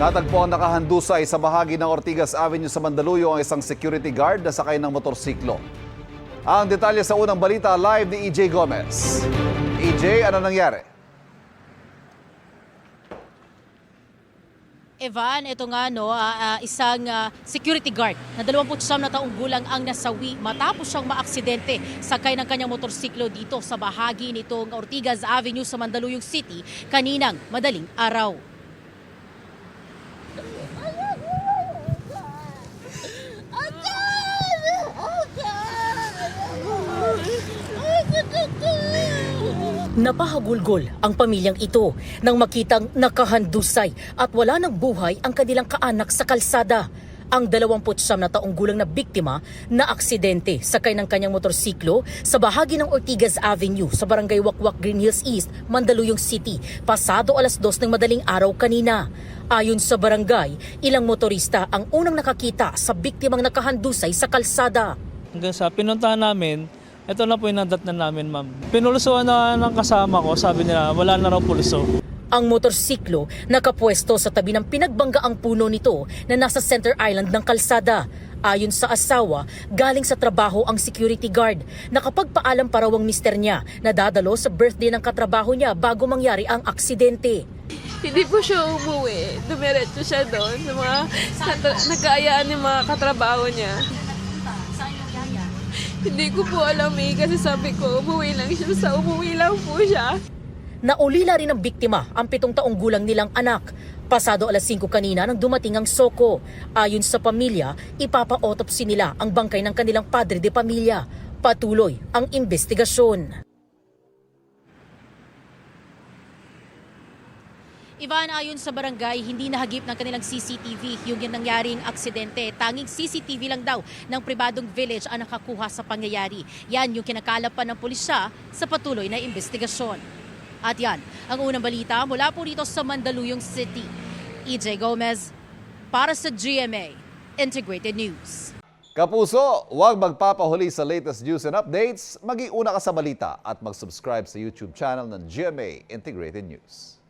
Natagpo ang nakahandusay sa bahagi ng Ortigas Avenue sa Mandaluyong ang isang security guard na sakay ng motorsiklo. Ang detalye sa unang balita live ni EJ Gomez. EJ, ano nangyari? Evan, ito nga isang security guard na 29 na taong gulang ang nasawi matapos siyang maaksidente sakay ng kanyang motorsiklo dito sa bahagi nitong Ortigas Avenue sa Mandaluyong City kaninang madaling araw. Napahagulgol ang pamilyang ito nang makitang nakahandusay at wala ng buhay ang kanilang kaanak sa kalsada. Ang 29 na taong gulang na biktima na aksidente sakay ng kanyang motorsiklo sa bahagi ng Ortigas Avenue sa Barangay Wakwak, Green Hills East, Mandaluyong City, pasado alas 2 ng madaling araw kanina. Ayon sa barangay, ilang motorista ang unang nakakita sa biktimang nakahandusay sa kalsada. Hanggang sa pinuntahan namin, ito na po yung nadatnan namin, ma'am. Pinulsuhan na ng kasama ko, sabi nila wala na raw pulso. Ang motorsiklo nakapwesto sa tabi ng pinagbanggaang puno nito na nasa center island ng kalsada. Ayon sa asawa, galing sa trabaho ang security guard. Nakapagpaalam pa raw ang mister niya na dadalo sa birthday ng katrabaho niya bago mangyari ang aksidente. Hindi po siya umuwi. Dumiretso siya doon sa mga nagkaayaan ng mga katrabaho niya. Hindi ko po alam kasi sabi ko umuwi lang po siya. Naulila rin ng biktima ang 7 taong gulang nilang anak. Pasado alas 5 kanina nang dumating ang soko. Ayon sa pamilya, ipapa-autopsy nila ang bangkay ng kanilang padre de pamilya. Patuloy ang investigasyon. Ivan, ayon sa barangay, hindi nahagip ng kanilang CCTV yung nangyaring aksidente. Tanging CCTV lang daw ng pribadong village ang nakakuha sa pangyayari. Yan yung kinakalap pa ng pulisya sa patuloy na investigasyon. At yan, ang unang balita mula po rito sa Mandaluyong City. EJ Gomez para sa GMA Integrated News. Kapuso, huwag magpapahuli sa latest news and updates. Mag-iuna ka sa balita at mag-subscribe sa YouTube channel ng GMA Integrated News.